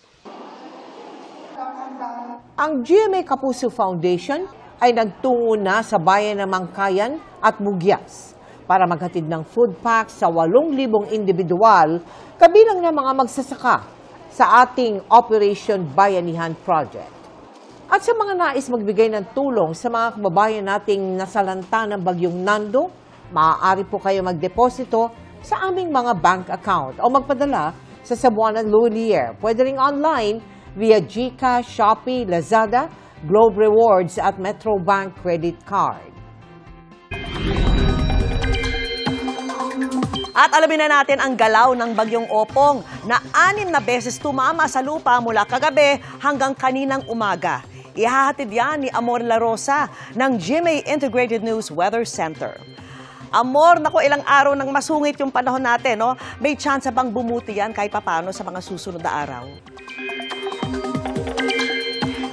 Ang GMA Kapuso Foundation ay nagtungo na sa bayan ng Mangkayan at Bugyas para maghatid ng food packs sa 8,000 individual kabilang ng mga magsasaka sa ating Operation Bayanihan Project. At sa mga nais magbigay ng tulong sa mga kababayan nating nasalanta ng bagyong Nando, maaari po kayo magdeposito sa aming mga bank account o magpadala sa Cebuanan Lulier. Pwede ring online via GCash, Shopee, Lazada, Globe Rewards at Metrobank Credit Card. At alamin na natin ang galaw ng bagyong Opong na 6 na beses tumama sa lupa mula kagabi hanggang kaninang umaga. Ihahatid yan ni Amor La Rosa ng GMA Integrated News Weather Center. Amor, naku, ilang araw nang masungit yung panahon natin, no? May chance bang bumuti yan kahit papano sa mga susunod na araw?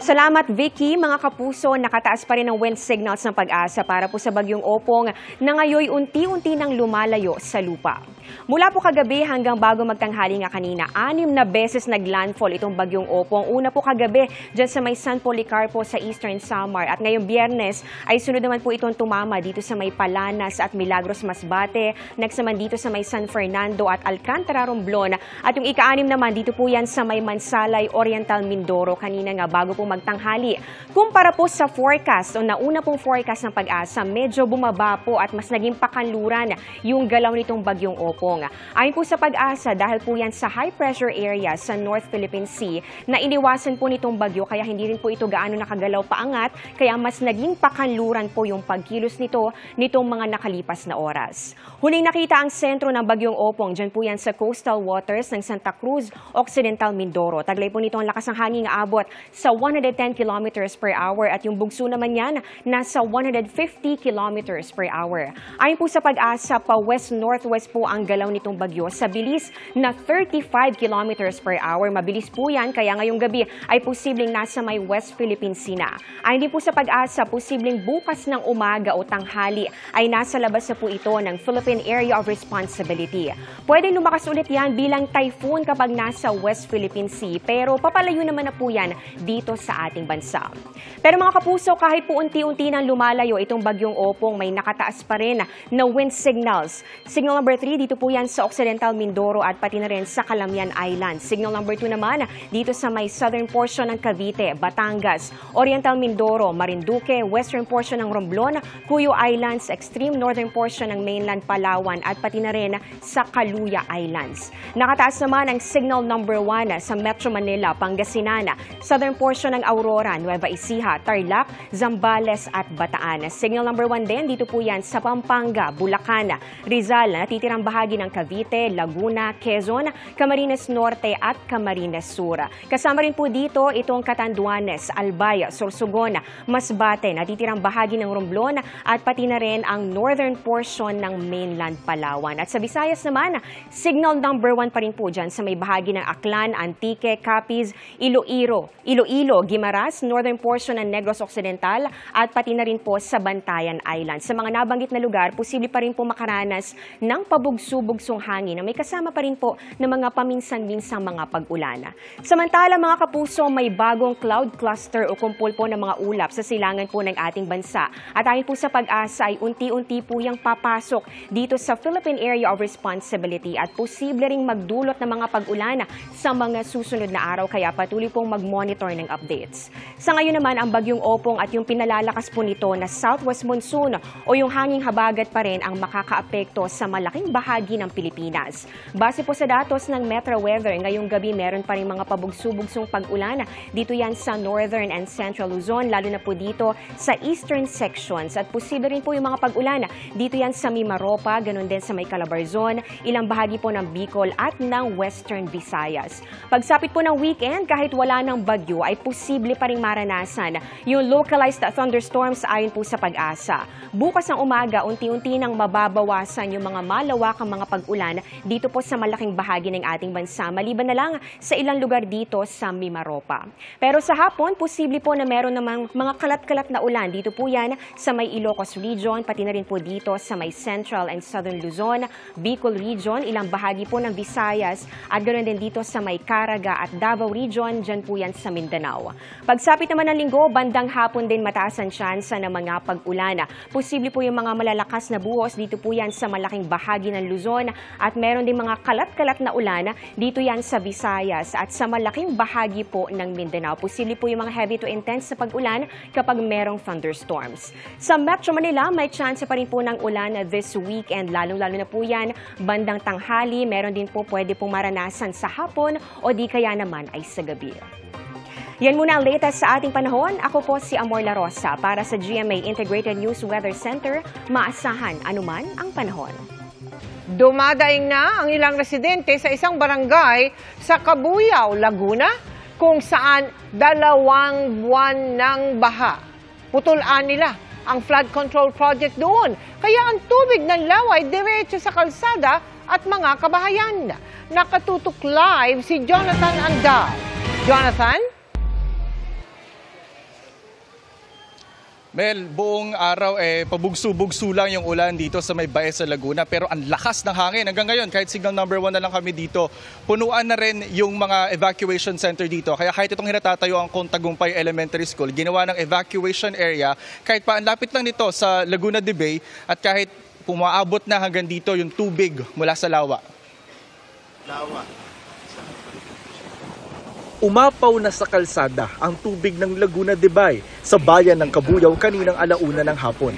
Salamat, Vicky. Mga kapuso, nakataas pa rin ang wind signals ng Pag-asa para po sa bagyong Opong na ngayoy unti-unti nang lumalayo sa lupa. Mula po kagabi hanggang bago magtanghali nga kanina, 6 na beses naglandfall itong bagyong Opong. Una po kagabi dyan sa may San Policarpo sa Eastern Samar. At ngayong Biyernes ay sunod naman po itong tumama dito sa may Palanas at Milagros Masbate. Next naman dito sa may San Fernando at Alcantara Romblon. At yung ika-6 naman dito po yan sa may Mansalay, Oriental Mindoro. Kanina nga bago po magtanghali. Kumpara po sa forecast o nauna pong forecast ng Pag-asa, medyo bumaba po at mas naging pakanluran yung galaw nitong bagyong Opong. Ayon po sa Pag-asa, dahil po yan sa high pressure area sa North Philippine Sea na iniwasan po nitong bagyo kaya hindi rin po ito gaano nakagalaw paangat, kaya mas naging pakanluran po yung pagkilos nitong mga nakalipas na oras. Huling nakita ang sentro ng bagyong Opong, dyan po yan sa coastal waters ng Santa Cruz, Occidental Mindoro. Taglay po nito ang lakas ng hangin aabot sa 110 kilometers per hour at yung bugso naman yan nasa 150 kilometers per hour. Ayon po sa Pag-asa, pa west-northwest po ang galaw nitong bagyo sa bilis na 35 kilometers per hour. Mabilis po yan, kaya ngayong gabi ay posibleng nasa may West Philippine Sea na. Ayon din po sa Pag-asa, posibleng bukas ng umaga o tanghali ay nasa labas na po ito ng Philippine Area of Responsibility. Pwedeng lumakas ulit yan bilang typhoon kapag nasa West Philippine Sea, pero papalayo naman na po yan dito sa ating bansa. Pero mga kapuso, kahit po unti-unti nang lumalayo itong bagyong Opong, may nakataas pa rin na wind signals. Signal number 3 dito po yan sa Occidental Mindoro at pati na rin sa Calamian Island. Signal number 2 naman dito sa may southern portion ng Cavite, Batangas, Oriental Mindoro, Marinduque, western portion ng Romblon, Cuyo Islands, extreme northern portion ng mainland Palawan at pati na rin sa Caluya Islands. Nakataas naman ang signal number 1 sa Metro Manila, Pangasinan, southern portion ng Aurora, Nueva Ecija, Tarlac, Zambales at Bataan. Signal number 1 din dito po yan sa Pampanga, Bulacan, Rizal, natitirang bahagi ng Cavite, Laguna, Quezon, Camarines Norte at Camarines Sur. Kasama rin po dito itong Catanduanes, Albay, Sorsogon, Masbate, natitirang bahagi ng Romblon at pati na rin ang northern portion ng mainland Palawan. At sa Visayas naman, signal number 1 pa rin po dyan sa may bahagi ng Aklan, Antique, Capiz, Iloilo, Guimaras, northern portion ng Negros Occidental at pati na rin po sa Bantayan Island. Sa mga nabanggit na lugar, posible pa rin po makaranas ng pabugso-bugsong hangin na may kasama pa rin po ng mga paminsan-minsang mga pag-ulan. Samantala mga kapuso, may bagong cloud cluster o kumpul po ng mga ulap sa silangan po ng ating bansa. At ayon po sa Pag-asa ay unti-unti po yung papasok dito sa Philippine Area of Responsibility at posible ring magdulot ng mga pag-ulan sa mga susunod na araw, kaya patuloy pong mag-monitor ng updates. Sa ngayon naman, ang bagyong Opong at yung pinalalakas po nito na southwest monsoon o yung hanging habagat pa rin ang makakaapekto sa malaking bahagi ng Pilipinas. Base po sa datos ng Metro Weather, ngayong gabi meron pa rin mga pabugso-bugsong pag-ulan dito yan sa northern and central Luzon, lalo na po dito sa eastern sections. At posible rin po yung mga pag-ulan dito yan sa Mimaropa, ganun din sa may Calabarzon, ilang bahagi po ng Bicol at ng Western Visayas. Pagsapit po ng weekend, kahit wala ng bagyo, ay posible pa rin maranasan yung localized thunderstorms ayon po sa Pag-asa. Bukas ng umaga, unti-unti nang mababawasan yung mga malawakang mga pag-ulan dito po sa malaking bahagi ng ating bansa, maliban na lang sa ilang lugar dito sa Mimaropa. Pero sa hapon, posible po na meron namang mga kalat-kalat na ulan dito po yan sa may Ilocos Region, pati na rin po dito sa may Central and Southern Luzon, Bicol Region, ilang bahagi po ng Visayas at ganoon din dito sa may Caraga at Davao Region, dyan po yan sa Mindanao. Pagsapit naman ng linggo, bandang hapon din mataas ang tsansa ng mga pag-ulan. Posible po yung mga malalakas na buhos dito po yan sa malaking bahagi ng Luzon at meron din mga kalat-kalat na ulan dito yan sa Visayas at sa malaking bahagi po ng Mindanao. Posible po yung mga heavy to intense na pag-ulan kapag merong thunderstorms. Sa Metro Manila, may tsansa pa rin po ng ulan this weekend, lalong-lalo na po yan bandang tanghali. Meron din po pwede pong maranasan sa hapon o di kaya naman ay sa gabi. Yan muna ang latest sa ating panahon. Ako po si Amor La Rosa para sa GMA Integrated News Weather Center. Maasahan anuman ang panahon. Dumadaing na ang ilang residente sa isang barangay sa Cabuyao, Laguna, kung saan 2 buwan ng baha. Putulan nila ang flood control project doon. Kaya ang tubig ng laway diretso sa kalsada at mga kabahayan. Nakatutok live si Jonathan Andal. Jonathan? Mel, buong araw pabugso-bugso lang yung ulan dito sa may Bae sa Laguna, pero ang lakas ng hangin. Hanggang ngayon, kahit signal number 1 na lang kami dito, punuan na rin yung mga evacuation center dito. Kaya kahit itong hinatatayo ang Tagumpay Elementary School, ginawa ng evacuation area, kahit pa ang lapit lang nito sa Laguna de Bay, at kahit pumaabot na hanggang dito yung tubig mula sa lawa. Umapaw na sa kalsada ang tubig ng Laguna de Bay sa bayan ng Kabuyaw kaninang 1:00 ng hapon.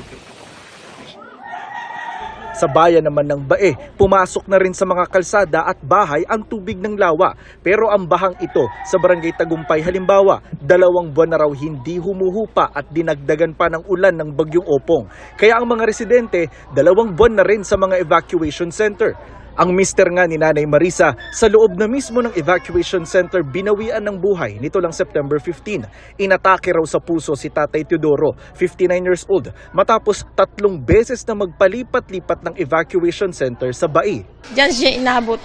Sa bayan naman ng Bae, pumasok na rin sa mga kalsada at bahay ang tubig ng lawa. Pero ang bahang ito sa Barangay Tagumpay halimbawa, 2 buwan na raw hindi humuhupa at dinagdagan pa ng ulan ng Bagyong Opong. Kaya ang mga residente, 2 buwan na rin sa mga evacuation center. Ang mister nga ni Nanay Marisa, sa loob na mismo ng evacuation center binawian ng buhay nito lang September 15. Inatake raw sa puso si Tatay Teodoro, 59 years old, matapos 3 beses na magpalipat-lipat ng evacuation center sa Bai. Diyan siya inabot.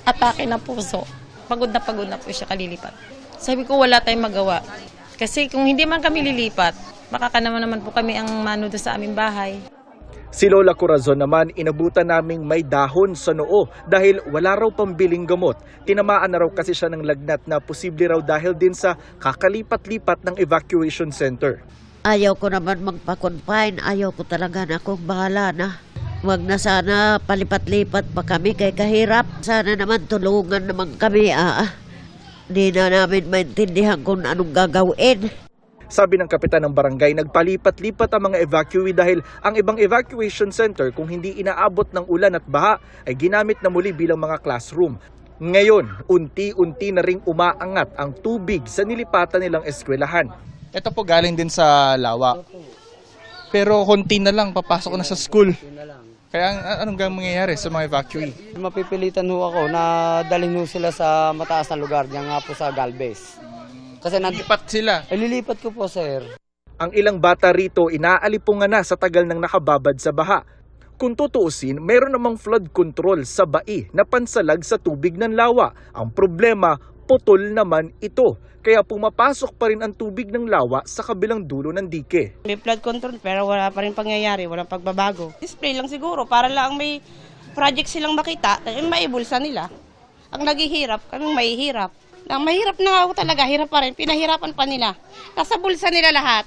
Atake na puso. Pagod na po siya kalilipat. Sabi ko wala tayong magawa. Kasi kung hindi man kami lilipat, makakanaman naman po kami ang manudo sa aming bahay. Si Lola Corazon naman inabutan naming may dahon sa noo dahil wala raw pambiling gamot. Tinamaan na raw kasi siya ng lagnat na posible raw dahil din sa kakalipat-lipat ng evacuation center. Ayaw ko naman magpa-confine, ayaw ko talaga na akong bahala na. Wag na sana palipat-lipat pa kami kay kahirap. Sana naman tulungan naman kami. Di na namin maintindihan kung anong gagawin. Sabi ng kapitan ng barangay, nagpalipat-lipat ang mga evacuee dahil ang ibang evacuation center kung hindi inaabot ng ulan at baha ay ginamit na muli bilang mga classroom. Ngayon, unti-unti na ring umaangat ang tubig sa nilipatan nilang eskwelahan. Ito po galing din sa lawa. Pero konti na lang, papasok na sa school. Kaya anong mangyayari sa mga evacuee? Mapipilitan ho ako na dalhin ho sila sa mataas na lugar, diyan nga po sa Galvez. Kasi nilipat sila? Lilipat ko po, sir. Ang ilang bata rito inaalipungan na sa tagal ng nakababad sa baha. Kung tutuusin, mayroon namang flood control sa Bai na pansalag sa tubig ng lawa. Ang problema, putol naman ito. Kaya pumapasok pa rin ang tubig ng lawa sa kabilang dulo ng dike. May flood control pero wala pa rin pangyayari, walang pagbabago. Display lang siguro para lang may project silang makita, maibulsa nila. Ang naghihirap, kaming mahihirap. Ang mahirap na ako talaga, hirap pa rin, pinahirapan pa nila. Nasa bulsa nila lahat.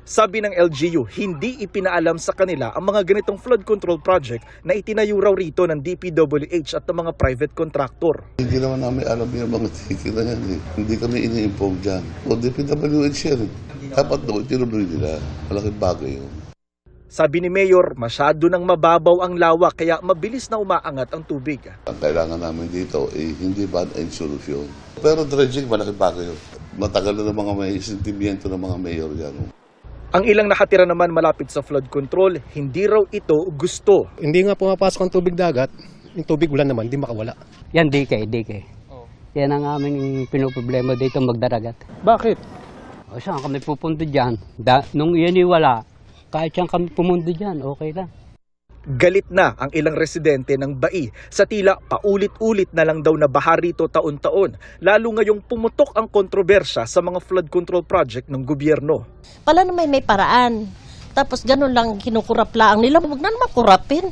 Sabi ng LGU, hindi ipinaalam sa kanila ang mga ganitong flood control project na itinayo raw rito ng DPWH at ng mga private contractor. Hindi naman namin alam yung mga ticket na yan. Hindi kami ini-inform dyan. O DPWH yan. Dapat doon, tinuloy nila. Malaking bagay yun. Sabi ni Mayor, masyado nang mababaw ang lawa kaya mabilis na umaangat ang tubig. Ang kailangan namin dito ay hindi band-aid solusyon. Pero dredging, malaking bagay yun. Matagal na ng mga may sentimiento ng mga mayor yan. Ang ilang nakatira naman malapit sa flood control, hindi raw ito gusto. Hindi nga pumapasok ang tubig dagat, yung tubig ulan naman, hindi makawala. Yan, DK. Yan ang aming pinoproblema dito magdaragat. Bakit? O saan kami pupunta dyan? Nung yan wala, kahit saan kami pumunta dyan, okay lang. Galit na ang ilang residente ng Bai sa tila paulit-ulit na lang daw na baha rito taon-taon, lalo ngayong pumutok ang kontrobersya sa mga flood control project ng gobyerno. Pala na may paraan, tapos ganun lang kinukurap lang nila, huwag na naman kurapin.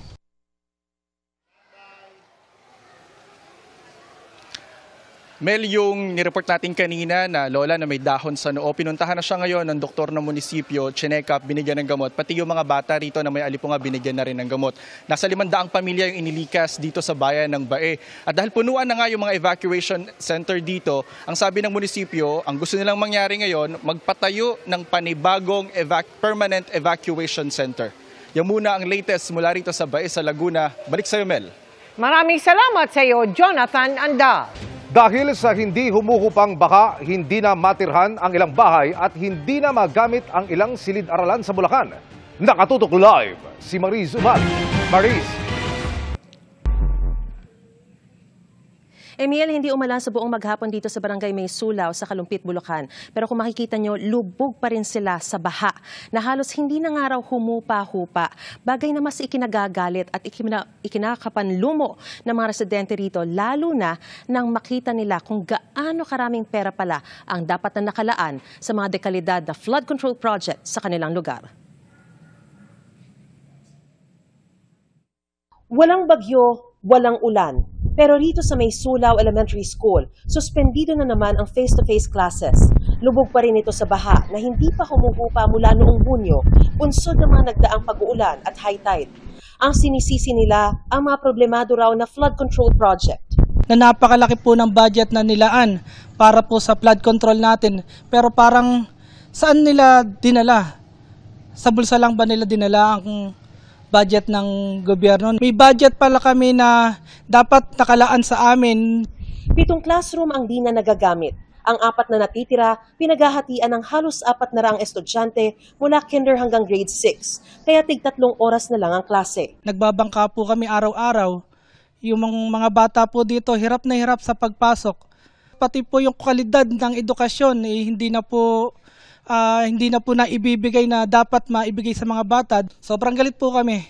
Mel, yung nireport natin kanina na lola na may dahon sa noo, pinuntahan na siya ngayon ng doktor ng munisipyo, chinek-up, binigyan ng gamot. Pati yung mga bata rito na may alipunga, binigyan na rin ng gamot. Nasa 500 pamilya yung inilikas dito sa bayan ng Bae. At dahil punuan na nga yung mga evacuation center dito, ang sabi ng munisipyo, ang gusto nilang mangyari ngayon, magpatayo ng panibagong permanent evacuation center. Yan muna ang latest mula rito sa Bae sa Laguna. Balik sa iyo, Mel. Maraming salamat sa iyo, Jonathan Anda. Dahil sa hindi humuhupang baka, hindi na matirhan ang ilang bahay at hindi na magamit ang ilang silid-aralan sa Bulacan. Nakatutok live si Maris Umat. Maris. Emil, hindi umalan sa buong maghapon dito sa Barangay May Sulao sa Kalumpit, Bulacan. Pero kung makikita nyo, lubog pa rin sila sa baha na halos hindi na nga raw humupa-hupa. Bagay na mas ikinagagalit at ikinakapanlumo ng mga residente rito, lalo na nang makita nila kung gaano karaming pera pala ang dapat na nakalaan sa mga dekalidad na flood control project sa kanilang lugar. Walang bagyo, walang ulan. Pero rito sa May Sulao Elementary School, suspendido na naman ang face-to-face classes. Lubog pa rin ito sa baha na hindi pa humuhupa mula noong Hunyo, unsod ng mga nagdaang pag-uulan at high tide. Ang sinisisi nila ang mga problemado raw na flood control project. na napakalaki po ng budget na nilaan para po sa flood control natin. Pero parang saan nila dinala? Sa bulsa lang ba nila dinala ang budget ng gobyerno? May budget pala kami na dapat nakalaan sa amin. 7 classroom ang di na nagagamit. Ang 4 na natitira, pinaghahatian ng halos 400 estudyante mula kinder hanggang grade 6. Kaya tig 3 oras na lang ang klase. Nagbabangka po kami araw-araw. Yung mga bata po dito, hirap na hirap sa pagpasok. Pati po yung kalidad ng edukasyon, hindi na po naibibigay na dapat maibigay sa mga bata. Sobrang galit po kami.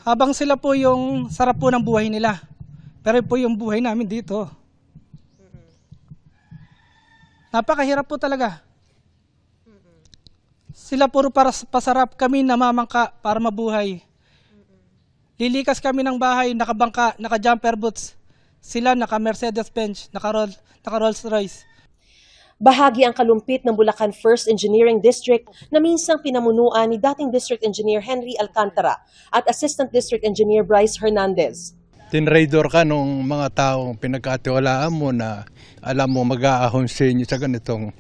Habang sila po yung sarap po ng buhay nila. Pero po yung buhay namin dito. Napakahirap po talaga. Sila puro para pasarap, kami namamangka para mabuhay. Lilikas kami ng bahay, nakabangka, naka-jumper boots. Sila naka-Mercedes-Benz, naka-Rolls Royce. Bahagi ang kalumpit ng Bulacan 1st Engineering District na minsang pinamunuan ni dating District Engineer Henry Alcantara at Assistant District Engineer Bryce Hernandez. Tinraidor ka nung mga taong pinagkatiwalaan mo na alam mo mag-aahon sa inyo sa ganitong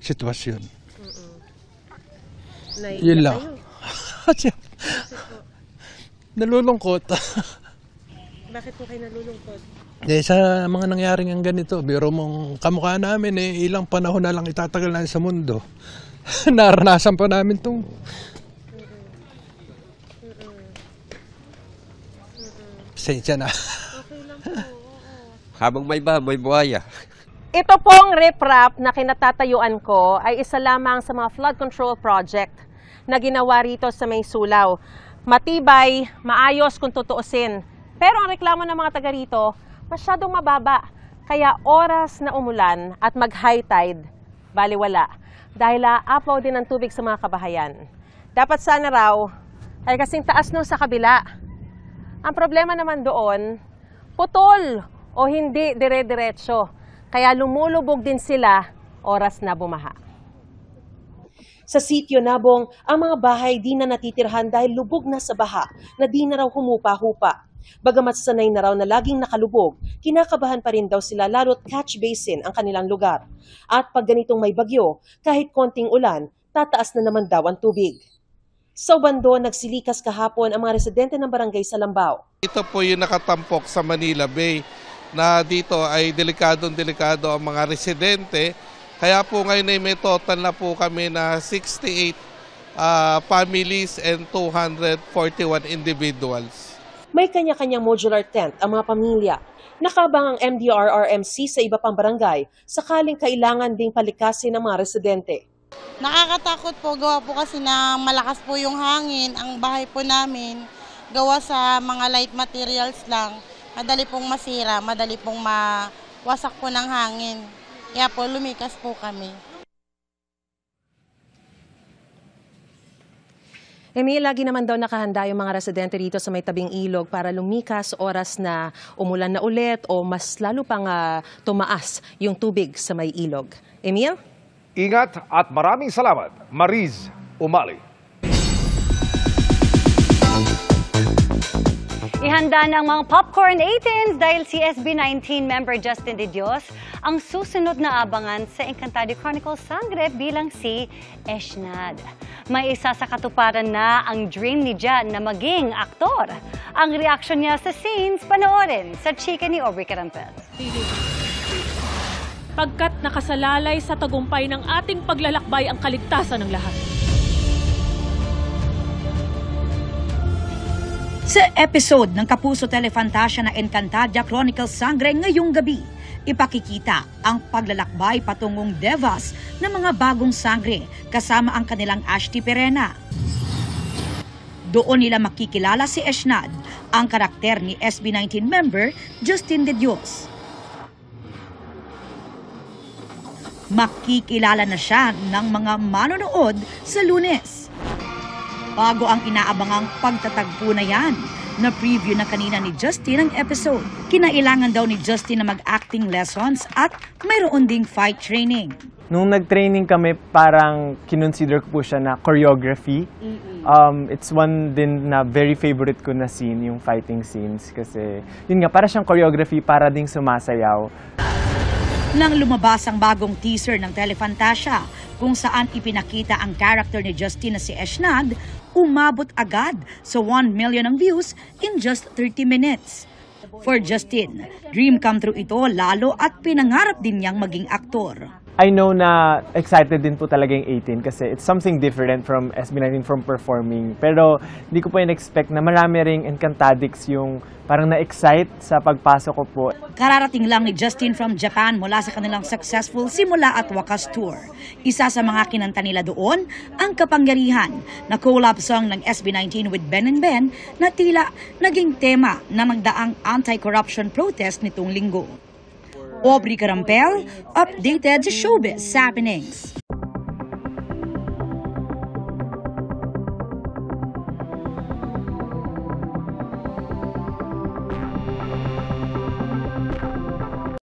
sitwasyon. Yun lang. Nalulungkot. Bakit po kayo nalulungkot? Sa mga nangyaring ang ganito, biro mong kamukha namin ilang panahon na lang itatagal na sa mundo. Naranasan pa namin itong pasensya na. Okay lang po. Habang may buhaya. Ito pong riprap na kinatatayuan ko ay isa lamang sa mga flood control project na ginawa rito sa May Sulaw. Matibay, maayos kung tutuusin. Pero ang reklamo ng mga taga rito, masyadong mababa. Kaya oras na umulan at mag-high tide, baliwala. Dahil aapaw din ang tubig sa mga kabahayan. Dapat sana raw ay kasing taas nung sa kabila. Ang problema naman doon, putol o hindi dire-diretso. Kaya lumulubog din sila oras na bumaha. Sa sitio Nabong, ang mga bahay di na natitirhan dahil lubog na sa baha na di na raw humupa-hupa. Bagamat sanay na raw na laging nakalubog, kinakabahan pa rin daw sila lalo't catch basin ang kanilang lugar. At pag ganitong may bagyo, kahit konting ulan, tataas na naman daw ang tubig. Sa Bando, nagsilikas kahapon ang mga residente ng barangay Salambao. Ito po yung nakatampok sa Manila Bay na dito ay delikado ang mga residente. Kaya po ngayon ay may total na po kami na 68 families and 241 individuals. May kanya-kanyang modular tent ang mga pamilya. Nakabang ang MDRRMC sa iba pang barangay sakaling kailangan ding palikasin ng mga residente. Nakakatakot po, gawa po kasi na malakas po yung hangin. Ang bahay po namin, gawa sa mga light materials lang. Madali pong masira, madali pong mawasak po ng hangin. Kaya po lumikas po kami. Emil, lagi naman daw nakahanda yung mga residente rito sa may tabing ilog para lumikas oras na umulan na ulit o mas lalo pang tumaas yung tubig sa may ilog. Emil? Ingat at maraming salamat, Mariz Umali. Ihanda ng mga popcorn 18s dahil si SB19 member Justin De Dios ang susunod na abangan sa Encantado Chronicles Sangre bilang si Eshnad. May isa sa katuparan na ang dream ni Jan na maging aktor. Ang reaksyon niya sa scenes, panoorin sa chika ni Aubrey Carampel. Pagkat nakasalalay sa tagumpay ng ating paglalakbay ang kaligtasan ng lahat. Sa episode ng Kapuso Telefantasya na Encantadia Chronicles Sangre ngayong gabi, ipakikita ang paglalakbay patungong devas ng mga bagong sangre kasama ang kanilang Ashti Perena. Doon nila makikilala si Eshnad, ang karakter ni SB19 member Justin De Dios. Makikilala na siya ng mga manonood sa Lunes. Bago ang inaabangang pagtatagpo na yan, na preview na kanina ni Justin ang episode. Kinailangan daw ni Justin na mag-acting lessons at mayroon ding fight training. Nung nag-training kami, parang kinonsider ko po siya na choreography. It's one din na very favorite ko na scene, yung fighting scenes. Kasi yun nga, para siyang choreography, para ding sumasayaw. Nang lumabas ang bagong teaser ng Telefantasia, kung saan ipinakita ang character ni Justin na si Eshnad, umabot agad sa 1 million ang views in just 30 minutes. For Justin, dream come true ito lalo at pinangarap din niyang maging aktor. I know na excited din po talaga yung 18 kasi it's something different from SB19 from performing. Pero hindi ko po in-expect na marami ring Encantadix yung parang na-excite sa pagpasok ko po. Kararating lang ni Justin from Japan mula sa kanilang successful Simula at Wakas tour. Isa sa mga kinanta nila doon, ang Kapangyarihan, na collab song ng SB19 with Ben and Ben na tila naging tema na nagdaang anti-corruption protest nitong linggo. Aubrey Carampel, updated sa Showbiz Happenings.